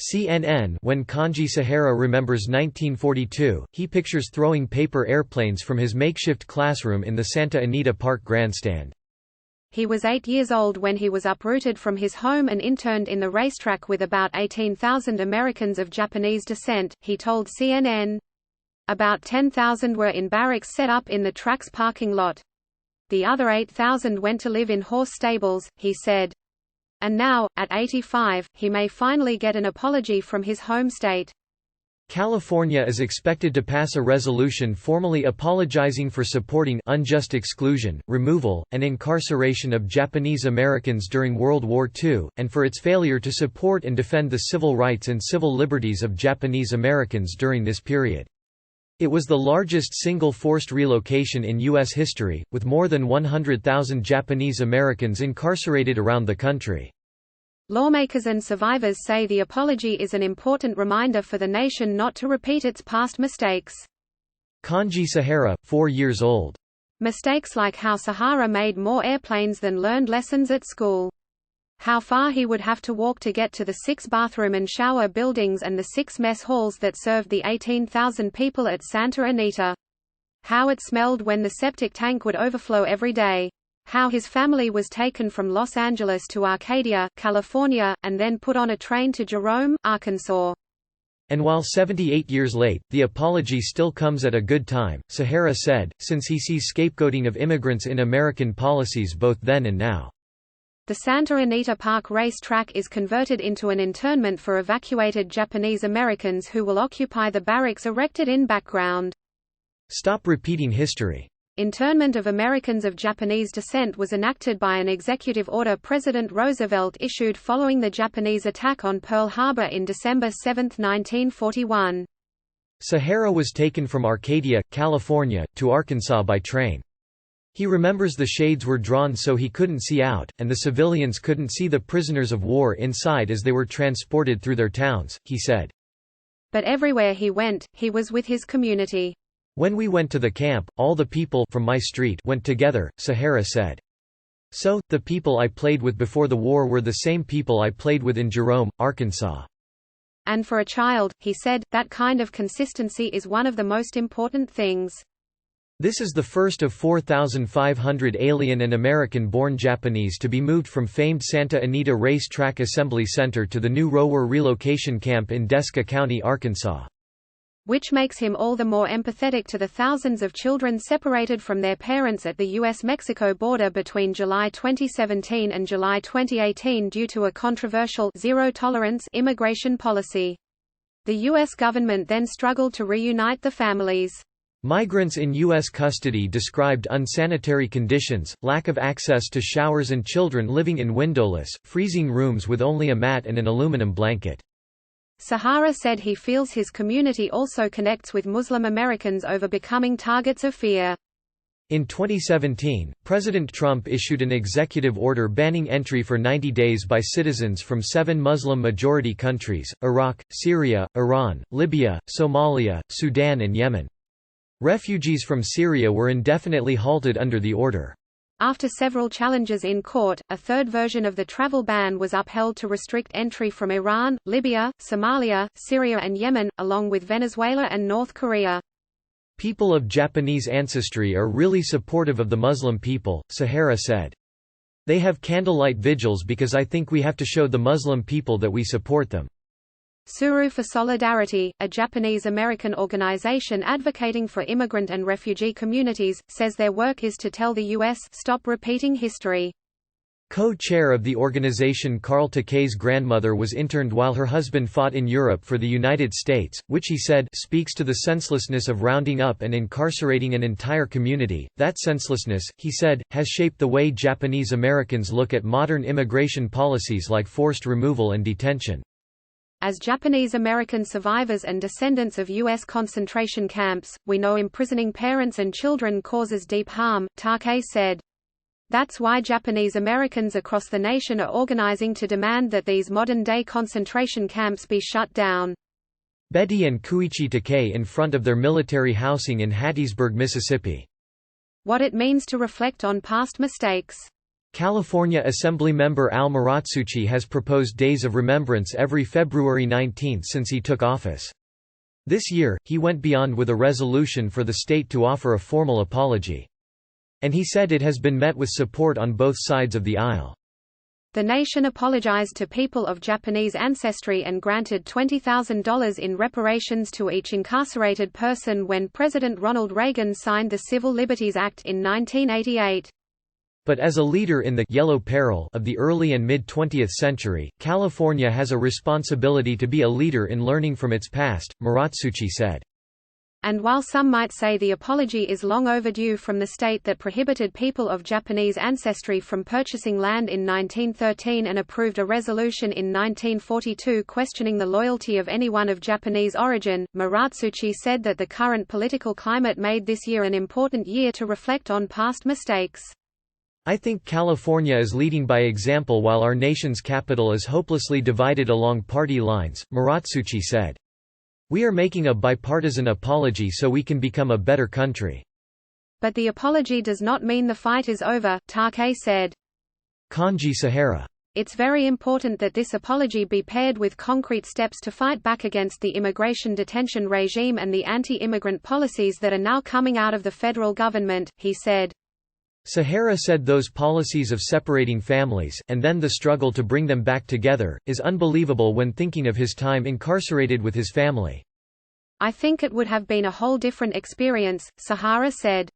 CNN When Kanji Sahara remembers 1942, he pictures throwing paper airplanes from his makeshift classroom in the Santa Anita Park grandstand. He was 8 years old when he was uprooted from his home and interned in the racetrack with about 18,000 Americans of Japanese descent, he told CNN. About 10,000 were in barracks set up in the track's parking lot. The other 8,000 went to live in horse stables, he said. And now, at 85, he may finally get an apology from his home state. California is expected to pass a resolution formally apologizing for supporting unjust exclusion, removal, and incarceration of Japanese Americans during World War II, and for its failure to support and defend the civil rights and civil liberties of Japanese Americans during this period. It was the largest single forced relocation in U.S. history, with more than 100,000 Japanese Americans incarcerated around the country. Lawmakers and survivors say the apology is an important reminder for the nation not to repeat its past mistakes. Kanji Sahara, 4 years old. Mistakes like how Sahara made more airplanes than learned lessons at school. How far he would have to walk to get to the 6 bathroom and shower buildings and the 6 mess halls that served the 18,000 people at Santa Anita. How it smelled when the septic tank would overflow every day. How his family was taken from Los Angeles to Arcadia, California, and then put on a train to Jerome, Arkansas. And while 78 years late, the apology still comes at a good time, Sahara said, since he sees scapegoating of immigrants in American policies both then and now. The Santa Anita Park racetrack is converted into an internment for evacuated Japanese Americans who will occupy the barracks erected in background. Stop repeating history. Internment of Americans of Japanese descent was enacted by an executive order President Roosevelt issued following the Japanese attack on Pearl Harbor in December 7, 1941. Sahara was taken from Arcadia, California, to Arkansas by train. He remembers the shades were drawn so he couldn't see out, and the civilians couldn't see the prisoners of war inside as they were transported through their towns, he said. But everywhere he went, he was with his community. When we went to the camp, all the people from my street went together, Sahara said. So, the people I played with before the war were the same people I played with in Jerome, Arkansas. And for a child, he said, that kind of consistency is one of the most important things. This is the first of 4,500 alien and American-born Japanese to be moved from famed Santa Anita Race Track Assembly Center to the new Rower relocation camp in Desca County, Arkansas. Which makes him all the more empathetic to the thousands of children separated from their parents at the U.S.-Mexico border between July 2017 and July 2018 due to a controversial zero-tolerance immigration policy. The U.S. government then struggled to reunite the families. Migrants in U.S. custody described unsanitary conditions, lack of access to showers and children living in windowless, freezing rooms with only a mat and an aluminum blanket. Sahara said he feels his community also connects with Muslim Americans over becoming targets of fear. In 2017, President Trump issued an executive order banning entry for 90 days by citizens from 7 Muslim-majority countries: Iraq, Syria, Iran, Libya, Somalia, Sudan and Yemen. Refugees from Syria were indefinitely halted under the order. After several challenges in court, a third version of the travel ban was upheld to restrict entry from Iran, Libya, Somalia, Syria and Yemen, along with Venezuela and North Korea. People of Japanese ancestry are really supportive of the Muslim people, Sahara said. They have candlelight vigils because I think we have to show the Muslim people that we support them. Suru for Solidarity, a Japanese-American organization advocating for immigrant and refugee communities, says their work is to tell the U.S. stop repeating history. Co-chair of the organization Carl Takei's grandmother was interned while her husband fought in Europe for the United States, which he said speaks to the senselessness of rounding up and incarcerating an entire community. That senselessness, he said, has shaped the way Japanese Americans look at modern immigration policies like forced removal and detention. As Japanese American survivors and descendants of U.S. concentration camps, we know imprisoning parents and children causes deep harm, Takei said. That's why Japanese Americans across the nation are organizing to demand that these modern-day concentration camps be shut down. Betty and Kuichi Takei in front of their military housing in Hattiesburg, Mississippi. What it means to reflect on past mistakes. California Assembly member Al Muratsuchi has proposed days of remembrance every February 19 since he took office. This year, he went beyond with a resolution for the state to offer a formal apology. And he said it has been met with support on both sides of the aisle. The nation apologized to people of Japanese ancestry and granted $20,000 in reparations to each incarcerated person when President Ronald Reagan signed the Civil Liberties Act in 1988. But as a leader in the «yellow peril» of the early and mid-20th century, California has a responsibility to be a leader in learning from its past, Muratsuchi said. And while some might say the apology is long overdue from the state that prohibited people of Japanese ancestry from purchasing land in 1913 and approved a resolution in 1942 questioning the loyalty of anyone of Japanese origin, Muratsuchi said that the current political climate made this year an important year to reflect on past mistakes. I think California is leading by example while our nation's capital is hopelessly divided along party lines, Muratsuchi said. We are making a bipartisan apology so we can become a better country. But the apology does not mean the fight is over, Take said. Kanji Sahara. It's very important that this apology be paired with concrete steps to fight back against the immigration detention regime and the anti-immigrant policies that are now coming out of the federal government, he said. Sahara said those policies of separating families, and then the struggle to bring them back together, is unbelievable when thinking of his time incarcerated with his family. I think it would have been a whole different experience, Sahara said.